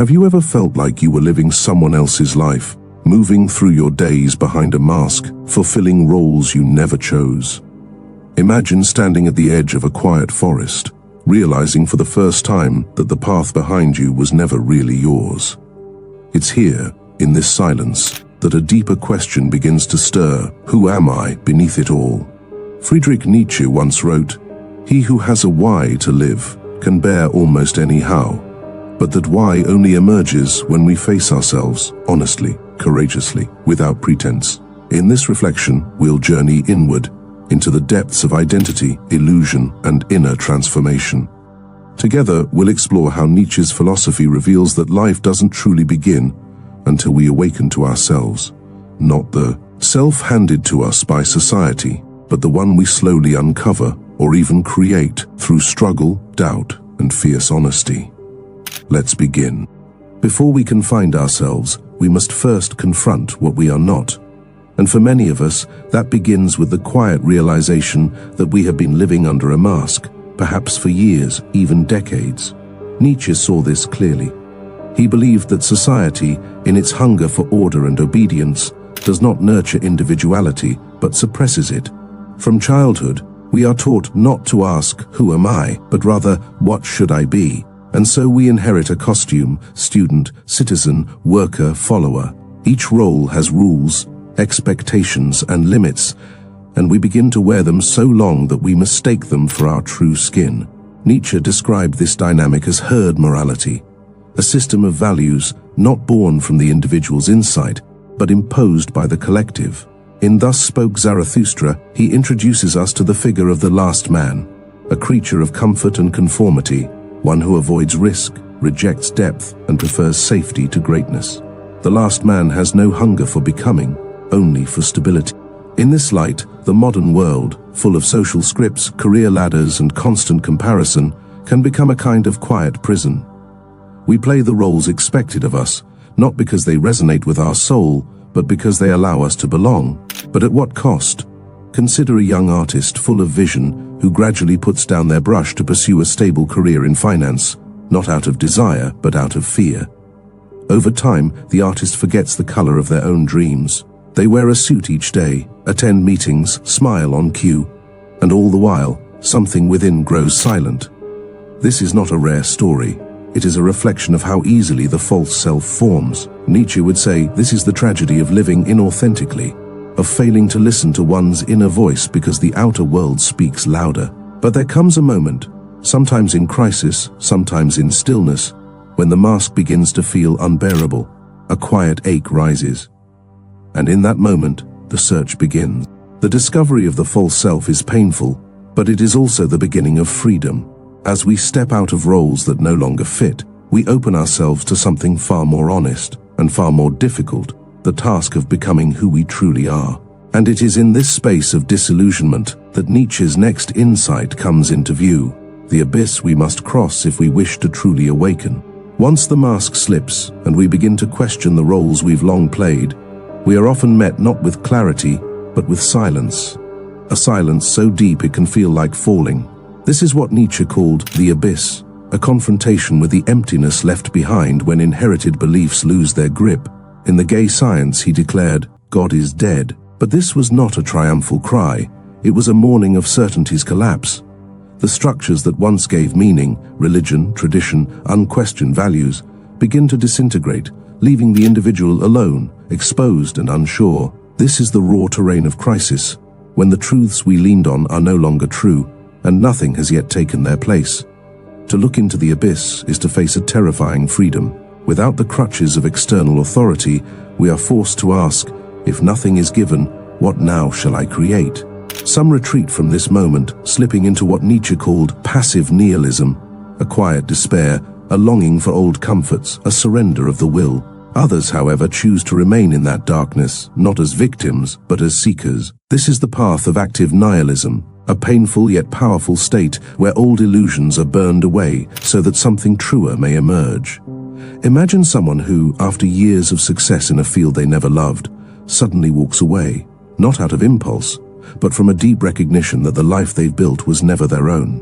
Have you ever felt like you were living someone else's life, moving through your days behind a mask, fulfilling roles you never chose? Imagine standing at the edge of a quiet forest, realizing for the first time that the path behind you was never really yours. It's here, in this silence, that a deeper question begins to stir. Who am I beneath it all? Friedrich Nietzsche once wrote, "He who has a why to live can bear almost any how, but that why only emerges when we face ourselves honestly, courageously, without pretense." In this reflection, we'll journey inward, into the depths of identity, illusion, and inner transformation. Together, we'll explore how Nietzsche's philosophy reveals that life doesn't truly begin until we awaken to ourselves, not the self handed to us by society, but the one we slowly uncover or even create through struggle, doubt, and fierce honesty. Let's begin. Before we can find ourselves, we must first confront what we are not. And for many of us, that begins with the quiet realization that we have been living under a mask, perhaps for years, even decades. Nietzsche saw this clearly. He believed that society, in its hunger for order and obedience, does not nurture individuality, but suppresses it. From childhood, we are taught not to ask, "Who am I?" but rather, "What should I be?" And so we inherit a costume: student, citizen, worker, follower. Each role has rules, expectations, and limits, and we begin to wear them so long that we mistake them for our true skin. Nietzsche described this dynamic as herd morality, a system of values not born from the individual's insight, but imposed by the collective. In Thus Spoke Zarathustra, he introduces us to the figure of the last man, a creature of comfort and conformity, one who avoids risk, rejects depth, and prefers safety to greatness. The last man has no hunger for becoming, only for stability. In this light, the modern world, full of social scripts, career ladders, and constant comparison, can become a kind of quiet prison. We play the roles expected of us, not because they resonate with our soul, but because they allow us to belong. But at what cost? Consider a young artist full of vision who gradually puts down their brush to pursue a stable career in finance, not out of desire, but out of fear. Over time, the artist forgets the color of their own dreams. They wear a suit each day, attend meetings, smile on cue, and all the while, something within grows silent. This is not a rare story. It is a reflection of how easily the false self forms. Nietzsche would say this is the tragedy of living inauthentically, of failing to listen to one's inner voice because the outer world speaks louder. But there comes a moment, sometimes in crisis, sometimes in stillness, when the mask begins to feel unbearable. A quiet ache rises. And in that moment, the search begins. The discovery of the false self is painful, but it is also the beginning of freedom. As we step out of roles that no longer fit, we open ourselves to something far more honest and far more difficult, the task of becoming who we truly are. And it is in this space of disillusionment that Nietzsche's next insight comes into view, the abyss we must cross if we wish to truly awaken. Once the mask slips and we begin to question the roles we've long played, we are often met not with clarity, but with silence. A silence so deep it can feel like falling. This is what Nietzsche called the abyss, a confrontation with the emptiness left behind when inherited beliefs lose their grip. In The Gay Science, he declared, "God is dead." But this was not a triumphal cry. It was a mourning of certainty's collapse. The structures that once gave meaning, religion, tradition, unquestioned values, begin to disintegrate, leaving the individual alone, exposed and unsure. This is the raw terrain of crisis, when the truths we leaned on are no longer true, and nothing has yet taken their place. To look into the abyss is to face a terrifying freedom. Without the crutches of external authority, we are forced to ask, if nothing is given, what now shall I create? Some retreat from this moment, slipping into what Nietzsche called passive nihilism, a quiet despair, a longing for old comforts, a surrender of the will. Others, however, choose to remain in that darkness, not as victims, but as seekers. This is the path of active nihilism, a painful yet powerful state where old illusions are burned away so that something truer may emerge. Imagine someone who, after years of success in a field they never loved, suddenly walks away, not out of impulse, but from a deep recognition that the life they've built was never their own.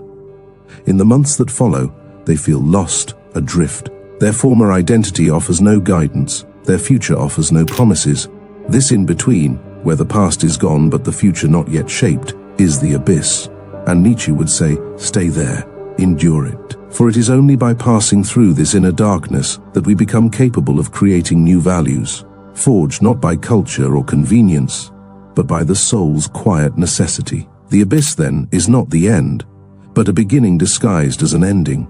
In the months that follow, they feel lost, adrift, Their former identity offers no guidance, their future offers no promises. This in-between, where the past is gone but the future not yet shaped, is the abyss. And Nietzsche would say, stay there, endure it. For it is only by passing through this inner darkness that we become capable of creating new values, forged not by culture or convenience, but by the soul's quiet necessity. The abyss, then, is not the end, but a beginning disguised as an ending.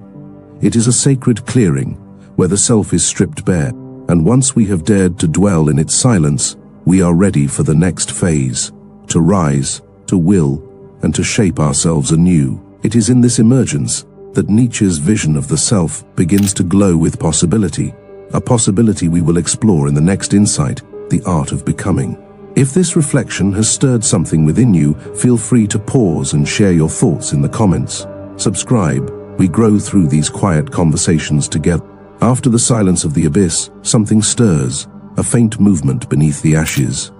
It is a sacred clearing, where the self is stripped bare, and once we have dared to dwell in its silence, we are ready for the next phase, to rise, to will, and to shape ourselves anew. It is in this emergence that Nietzsche's vision of the self begins to glow with possibility, a possibility we will explore in the next insight, the art of becoming. If this reflection has stirred something within you, feel free to pause and share your thoughts in the comments. Subscribe. We grow through these quiet conversations together. After the silence of the abyss, something stirs, a faint movement beneath the ashes.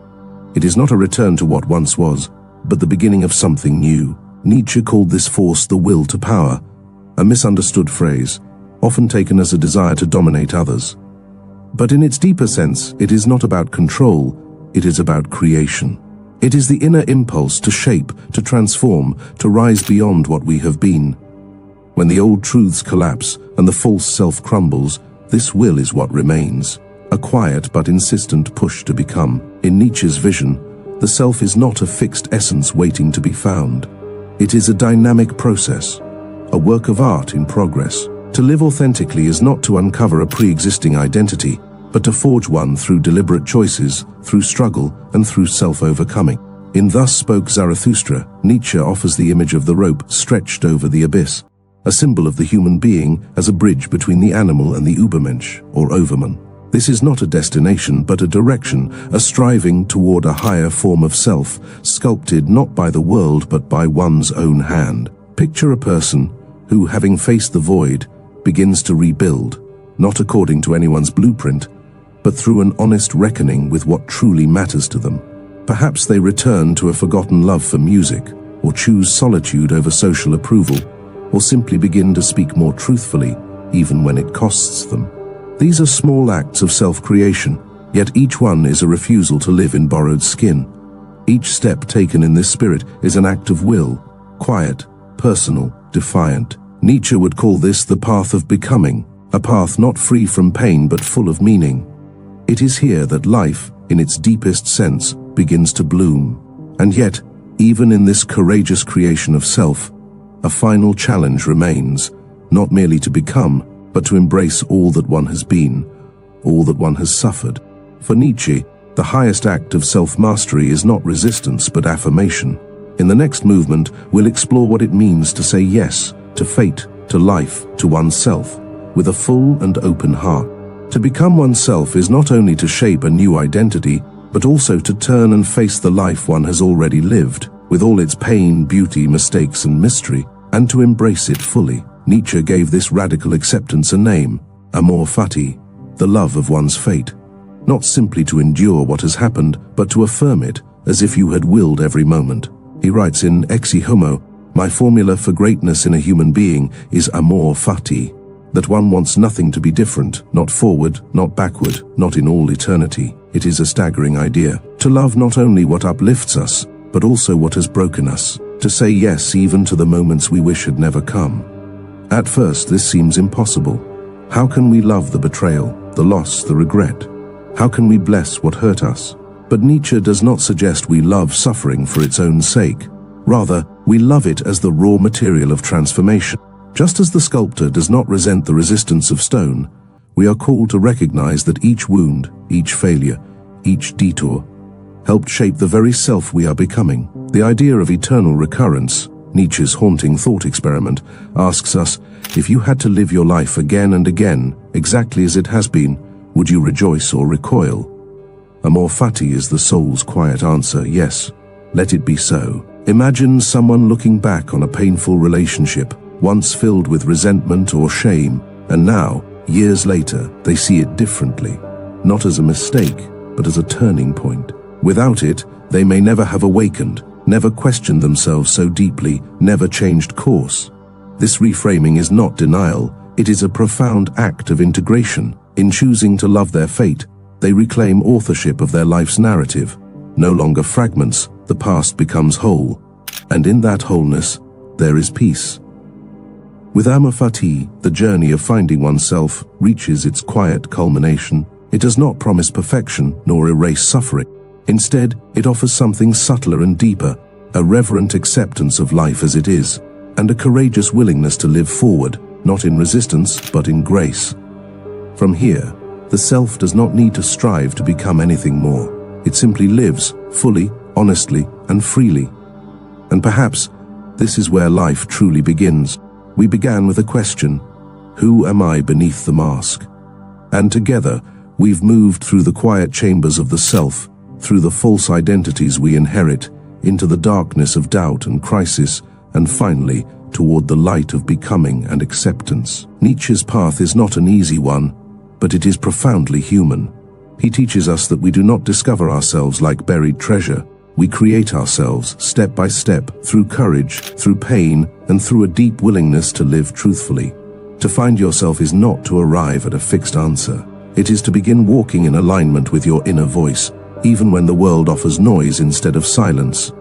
It is not a return to what once was, but the beginning of something new. Nietzsche called this force the will to power, a misunderstood phrase, often taken as a desire to dominate others. But in its deeper sense, it is not about control, it is about creation. It is the inner impulse to shape, to transform, to rise beyond what we have been. When the old truths collapse and the false self crumbles, this will is what remains, a quiet but insistent push to become. In Nietzsche's vision, the self is not a fixed essence waiting to be found. It is a dynamic process, a work of art in progress. To live authentically is not to uncover a pre-existing identity, but to forge one through deliberate choices, through struggle, and through self-overcoming. In Thus Spoke Zarathustra, Nietzsche offers the image of the rope stretched over the abyss, a symbol of the human being as a bridge between the animal and the Übermensch, or Overman. This is not a destination, but a direction, a striving toward a higher form of self, sculpted not by the world but by one's own hand. Picture a person who, having faced the void, begins to rebuild, not according to anyone's blueprint, but through an honest reckoning with what truly matters to them. Perhaps they return to a forgotten love for music, or choose solitude over social approval, or simply begin to speak more truthfully, even when it costs them. These are small acts of self-creation, yet each one is a refusal to live in borrowed skin. Each step taken in this spirit is an act of will, quiet, personal, defiant. Nietzsche would call this the path of becoming, a path not free from pain but full of meaning. It is here that life, in its deepest sense, begins to bloom. And yet, even in this courageous creation of self, a final challenge remains, not merely to become, but to embrace all that one has been, all that one has suffered. For Nietzsche, the highest act of self-mastery is not resistance but affirmation. In the next movement, we'll explore what it means to say yes to fate, to life, to oneself, with a full and open heart. To become oneself is not only to shape a new identity, but also to turn and face the life one has already lived, with all its pain, beauty, mistakes, and mystery, and to embrace it fully. Nietzsche gave this radical acceptance a name, Amor, Fati, the love of one's fate. Not simply to endure what has happened, but to affirm it, as if you had willed every moment. He writes in Exi Homo, my formula for greatness in a human being is Amor Fati, that one wants nothing to be different, not forward, not backward, not in all eternity. It is a staggering idea. To love not only what uplifts us, but also what has broken us. To say yes even to the moments we wish had never come. At first, this seems impossible. How can we love the betrayal, the loss, the regret? How can we bless what hurt us? But Nietzsche does not suggest we love suffering for its own sake. Rather, we love it as the raw material of transformation. Just as the sculptor does not resent the resistance of stone, we are called to recognize that each wound, each failure, each detour, helped shape the very self we are becoming. The idea of eternal recurrence, Nietzsche's haunting thought experiment, asks us, if you had to live your life again and again, exactly as it has been, would you rejoice or recoil? Amor Fati is the soul's quiet answer, yes, let it be so. Imagine someone looking back on a painful relationship, once filled with resentment or shame, and now, years later, they see it differently, not as a mistake, but as a turning point. Without it, they may never have awakened, never questioned themselves so deeply, never changed course. This reframing is not denial, It is a profound act of integration. In choosing to love their fate, they reclaim authorship of their life's narrative. No longer fragments, the past becomes whole. And in that wholeness, there is peace. With Amor Fati, the journey of finding oneself reaches its quiet culmination. It does not promise perfection nor erase suffering. Instead, it offers something subtler and deeper, a reverent acceptance of life as it is, and a courageous willingness to live forward, not in resistance, but in grace. From here, the self does not need to strive to become anything more. It simply lives, fully, honestly, and freely. And perhaps, this is where life truly begins. We began with a question: who am I beneath the mask? And together, we've moved through the quiet chambers of the self, through the false identities we inherit, into the darkness of doubt and crisis, and finally, toward the light of becoming and acceptance. Nietzsche's path is not an easy one, but it is profoundly human. He teaches us that we do not discover ourselves like buried treasure. We create ourselves step by step, through courage, through pain, and through a deep willingness to live truthfully. To find yourself is not to arrive at a fixed answer. It is to begin walking in alignment with your inner voice, even when the world offers noise instead of silence.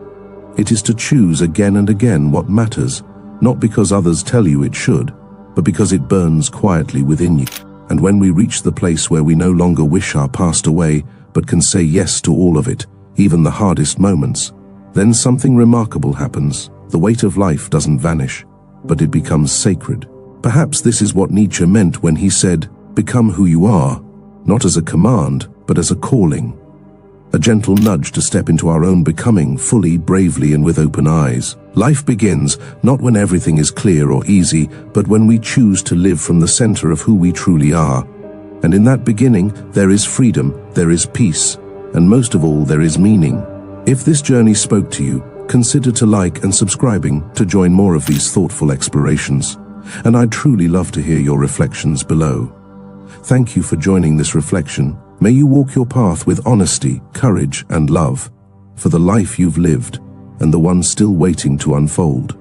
It is to choose again and again what matters, not because others tell you it should, but because it burns quietly within you. And when we reach the place where we no longer wish our past away, but can say yes to all of it, even the hardest moments, then something remarkable happens. The weight of life doesn't vanish, but it becomes sacred. Perhaps this is what Nietzsche meant when he said, "Become who you are," not as a command, but as a calling. A gentle nudge to step into our own becoming, fully, bravely, and with open eyes. Life begins not when everything is clear or easy, but when we choose to live from the center of who we truly are. And in that beginning, there is freedom, there is peace, and most of all, there is meaning. If this journey spoke to you, consider to like and subscribing to join more of these thoughtful explorations. And I'd truly love to hear your reflections below. Thank you for joining this reflection. May you walk your path with honesty, courage, and love for the life you've lived and the one still waiting to unfold.